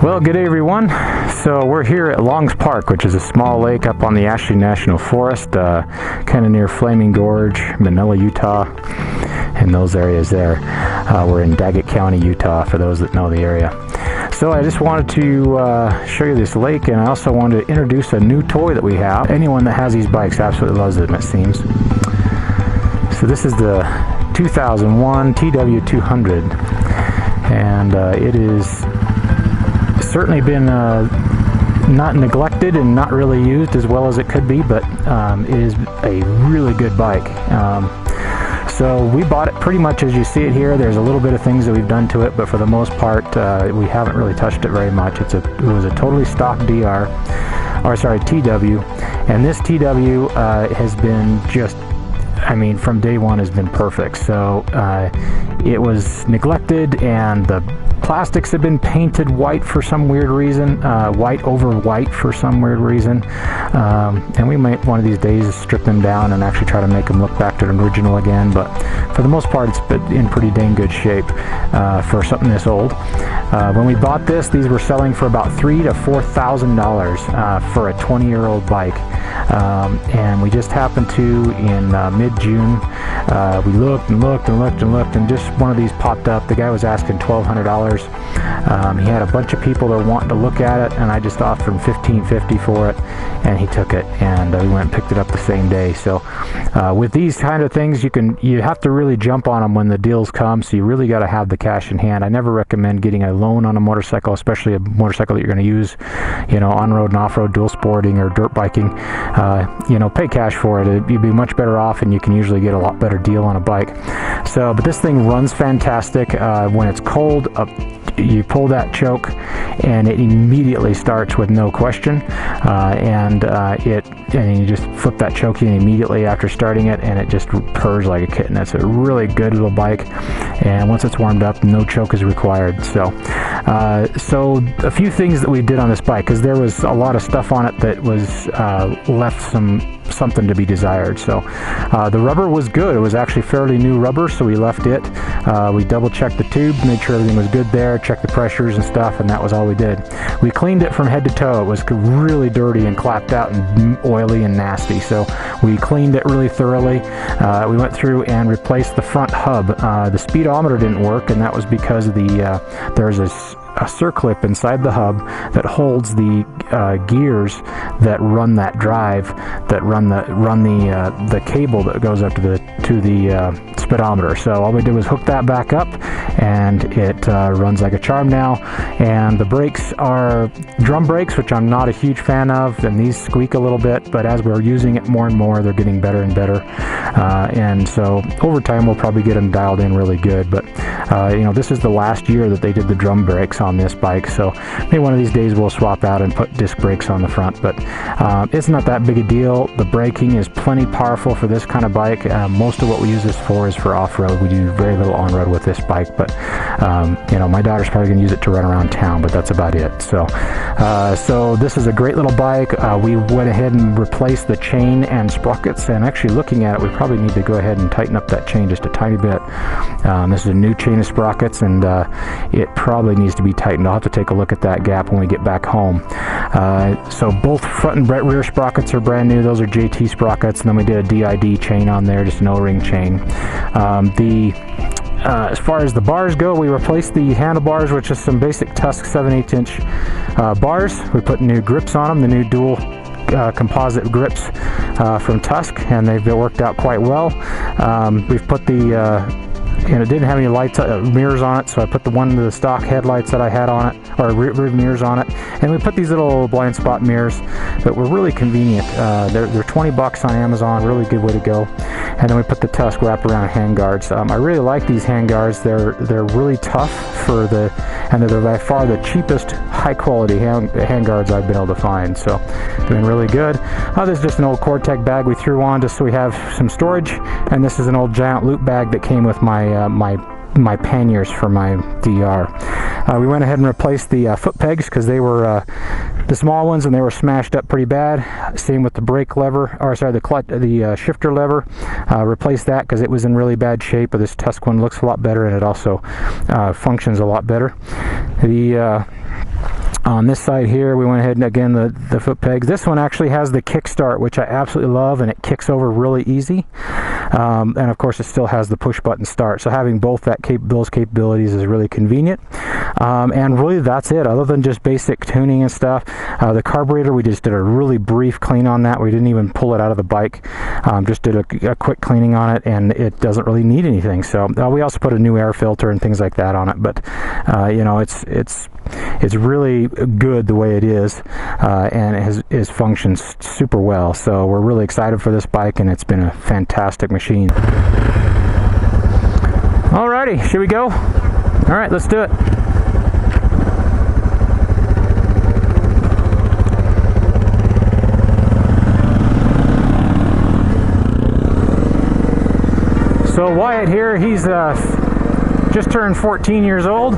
Well, good day everyone. So we're here at Longs Park, which is a small lake up on the Ashley National Forest, kind of near Flaming Gorge, Manila, Utah, and those areas there. We're in Daggett County, Utah, for those that know the area. So I just wanted to show you this lake, and I also wanted to introduce a new toy that we have. Anyone that has these bikes absolutely loves them, it seems. So this is the 2001 TW200, and it is certainly been not neglected and not really used as well as it could be, but it is a really good bike. So we bought it pretty much as you see it here. There's a little bit of things that we've done to it, but for the most part we haven't really touched it very much. It was a totally stock TW, and this TW has been just, I mean, from day one has been perfect. So it was neglected, and the plastics have been painted white for some weird reason, white over white for some weird reason, and we might one of these days strip them down and actually try to make them look back to the original again, but for the most part it's been in pretty dang good shape for something this old. When we bought this, these were selling for about $3,000 to $4,000 for a 20-year-old bike, and we just happened to, in mid-June, we looked and just one of these popped up. The guy was asking $1,200. He had a bunch of people that were wanting to look at it, and I just offered him $1,550 for it, and he took it, and we went and picked it up the same day. So with these kind of things, you have to really jump on them when the deals come, so you really got to have the cash in hand. I never recommend getting a loan on a motorcycle, especially a motorcycle that you're going to use, you know, on-road and off-road, dual sporting or dirt biking. You know, pay cash for it. You'd be much better off, and you can usually get a lot better deal on a bike. So, but this thing runs fantastic. When it's cold, you pull that choke and it immediately starts with no question, and you just flip that choke in immediately after starting it, and it just purrs like a kitten. It's a really good little bike, and once it's warmed up, no choke is required. So a few things that we did on this bike, because there was a lot of stuff on it that was left something to be desired. So the rubber was good. It was actually fairly new rubber, so we left it. We double checked the tube, made sure everything was good there, checked the pressures and stuff, and that was all we did. We cleaned it from head to toe. It was really dirty and clapped out and oily and nasty, so we cleaned it really thoroughly. We went through and replaced the front hub. The speedometer didn't work, and that was because of there's a circlip inside the hub that holds the gears that run that drive, that run the cable that goes up to the speedometer. So all we did was hook that back up, and it runs like a charm now. And the brakes are drum brakes, which I'm not a huge fan of, and these squeak a little bit, but as we're using it more and more, they're getting better and better, and so over time we'll probably get them dialed in really good. But you know, this is the last year that they did the drum brakes on this bike, so maybe one of these days we'll swap out and put disc brakes on the front, but it's not that big a deal. The braking is plenty powerful for this kind of bike. Most of what we use this for is for off-road. We do very little on-road with this bike, but you know, my daughter's probably going to use it to run around town, but that's about it. So so this is a great little bike. We went ahead and replaced the chain and sprockets, and actually looking at it, we probably need to go ahead and tighten up that chain just a tiny bit. This is a new chain of sprockets, and it probably needs to be tightened. I'll have to take a look at that gap when we get back home. So both front and rear sprockets are brand new. Those are JT sprockets, and then we did a DID chain on there, just an O-ring chain. As far as the bars go, we replaced the handlebars, which is some basic Tusk 7/8 inch bars. We put new grips on them, the new dual composite grips from Tusk, and they've worked out quite well. We've put and it didn't have any lights, mirrors on it, so I put the stock headlights that I had on it, or rear mirrors on it, and we put these little blind spot mirrors that were really convenient. They're $20 on Amazon, really good way to go. And then we put the Tusk wraparound handguards. I really like these handguards. They're really tough and they're by far the cheapest high quality handguards I've been able to find. So doing really good. This is just an old Cortec bag we threw on just so we have some storage, and this is an old giant loop bag that came with my panniers for my DR. We went ahead and replaced the foot pegs because they were the small ones and they were smashed up pretty bad. Same with the brake lever, or sorry, the shifter lever. Replaced that because it was in really bad shape. But this Tusk one looks a lot better, and it also functions a lot better. On this side here, we went ahead and again the foot pegs. This one actually has the kickstart, which I absolutely love, and it kicks over really easy. And of course, it still has the push button start. So having both those capabilities is really convenient. And really, that's it. Other than just basic tuning and stuff, the carburetor, we just did a really brief clean on that. We didn't even pull it out of the bike. Just did a quick cleaning on it, and it doesn't really need anything. So we also put a new air filter and things like that on it. But you know, it's really good the way it is, and it functions super well. So we're really excited for this bike, and it's been a fantastic machine. Alrighty, should we go? All right, let's do it. So Wyatt here, he's just turned 14 years old,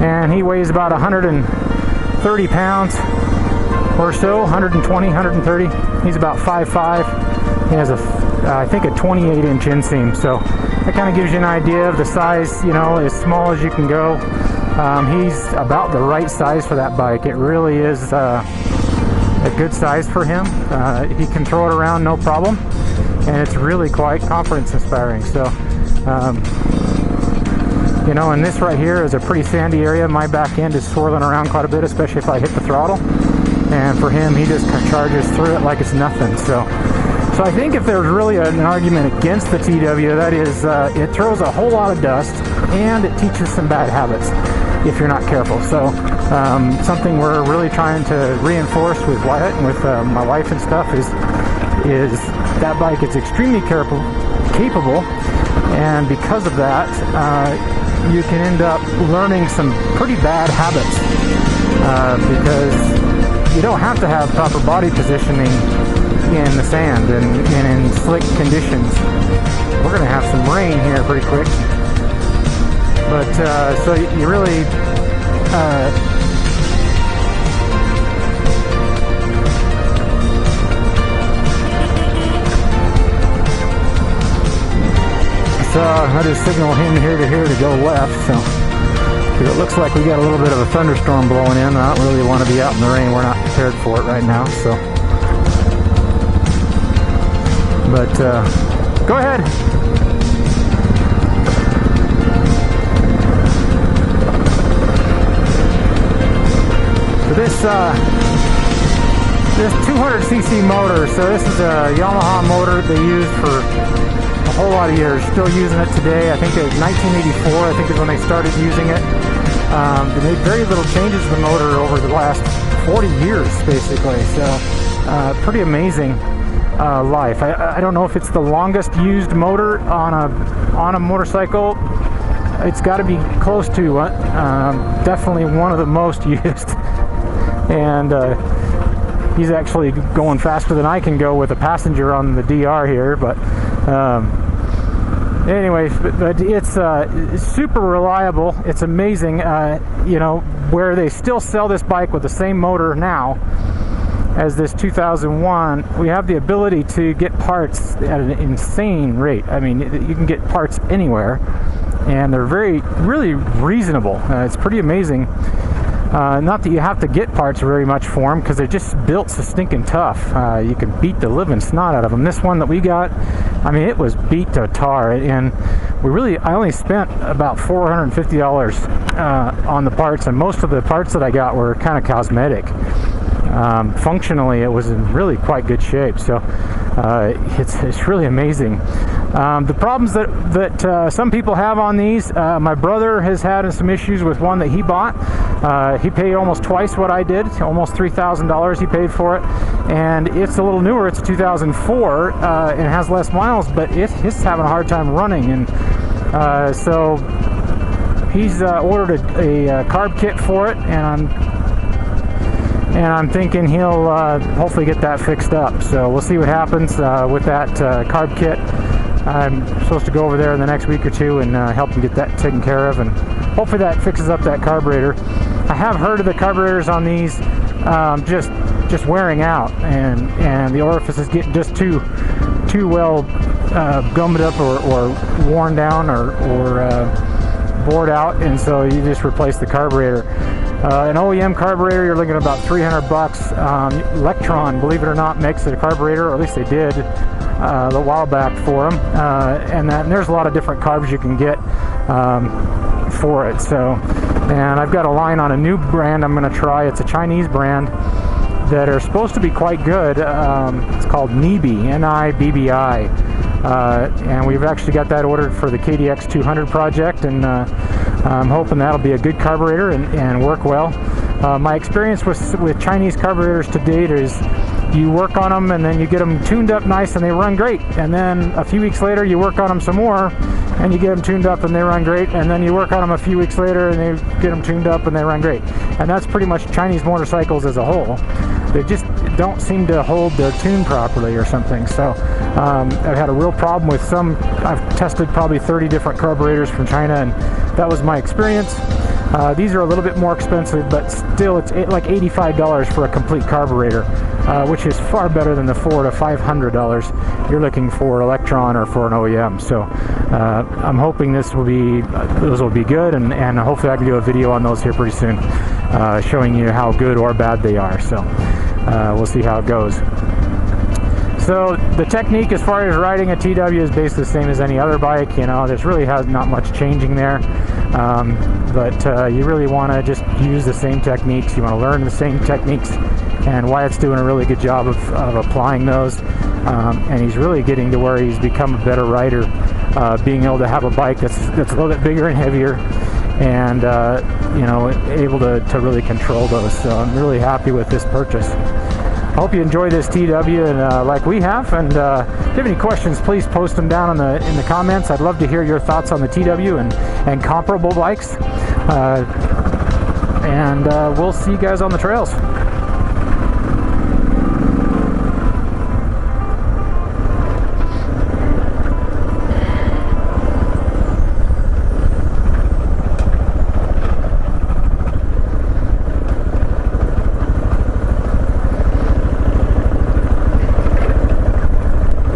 and he weighs about 130 pounds or so, 120, 130. He's about 5'5". He has I think a 28-inch inseam, so that kind of gives you an idea of the size, you know, as small as you can go. He's about the right size for that bike. It really is a good size for him. He can throw it around no problem, and it's really quite confidence inspiring. So you know, and this right here is a pretty sandy area. My back end is swirling around quite a bit, especially if I hit the throttle. And for him, he just charges through it like it's nothing. So I think if there's really an argument against the TW, that is, it throws a whole lot of dust, and it teaches some bad habits if you're not careful. So something we're really trying to reinforce with Wyatt and with my wife and stuff is that bike is extremely capable, and because of that, you can end up learning some pretty bad habits, because you don't have to have proper body positioning in the sand and in slick conditions. We're going to have some rain here pretty quick, but so you really so I just signal him here to go left. So it looks like we got a little bit of a thunderstorm blowing in. I don't really want to be out in the rain. We're not prepared for it right now. So, but go ahead. So this 200cc motor. So this is a Yamaha motor they used for a whole lot of years. Still using it today. I think it was 1984. I think is when they started using it. They made very little changes to the motor over the last 40 years, basically. So pretty amazing life. I don't know if it's the longest used motor on a motorcycle. It's got to be close to definitely one of the most used. And he's actually going faster than I can go with a passenger on the DR here, but anyways, but it's super reliable. It's amazing, you know, where they still sell this bike with the same motor now as this 2001. We have the ability to get parts at an insane rate. I mean, you can get parts anywhere, and they're really reasonable. It's pretty amazing. Not that you have to get parts very much for them, because they're just built so stinking tough. You can beat the living snot out of them. This one that we got, I mean, it was beat to tar, and I only spent about $450 on the parts, and most of the parts that I got were kind of cosmetic. Functionally, it was in really quite good shape. So it's really amazing. The problems that some people have on these, my brother has had some issues with one that he bought. He paid almost twice what I did, almost $3,000 he paid for it, and it's a little newer. It's 2004 and has less miles, but it's having a hard time running, and so he's ordered a carb kit for it, and I'm thinking he'll hopefully get that fixed up. So we'll see what happens with that carb kit. I'm supposed to go over there in the next week or two and help him get that taken care of, and hopefully that fixes up that carburetor. I have heard of the carburetors on these just wearing out, and the orifices getting just too well gummed up or worn down or bored out, and so you just replace the carburetor. An OEM carburetor, you're looking at about 300 bucks. Electron, believe it or not, makes a carburetor, or at least they did a while back for them. And there's a lot of different carbs you can get for it. So, and I've got a line on a new brand I'm going to try. It's a Chinese brand that are supposed to be quite good. It's called Nibbi, N-I-B-B-I. And we've actually got that ordered for the KDX200 project, and I'm hoping that'll be a good carburetor and work well. My experience with Chinese carburetors to date is you work on them and then you get them tuned up nice and they run great, and then a few weeks later you work on them some more and you get them tuned up and they run great, and then you work on them a few weeks later and they get them tuned up and they run great. And that's pretty much Chinese motorcycles as a whole. They just don't seem to hold their tune properly or something. So I've had a real problem with some. I've tested probably 30 different carburetors from China, and that was my experience. These are a little bit more expensive, but still it's like $85 for a complete carburetor, which is far better than the $400 to $500 you're looking for Electron or for an OEM. So I'm hoping those will be good, and hopefully I can do a video on those here pretty soon, showing you how good or bad they are. So we'll see how it goes. So the technique as far as riding a TW is basically the same as any other bike. You know, there's really not much changing there, but you really want to just use the same techniques. You want to learn the same techniques, and Wyatt's doing a really good job of applying those, and he's really getting to where he's become a better rider, being able to have a bike that's a little bit bigger and heavier, and you know, able to really control those. So I'm really happy with this purchase. I hope you enjoy this TW and like we have, and if you have any questions, please post them down in the comments. I'd love to hear your thoughts on the TW and comparable bikes, and we'll see you guys on the trails.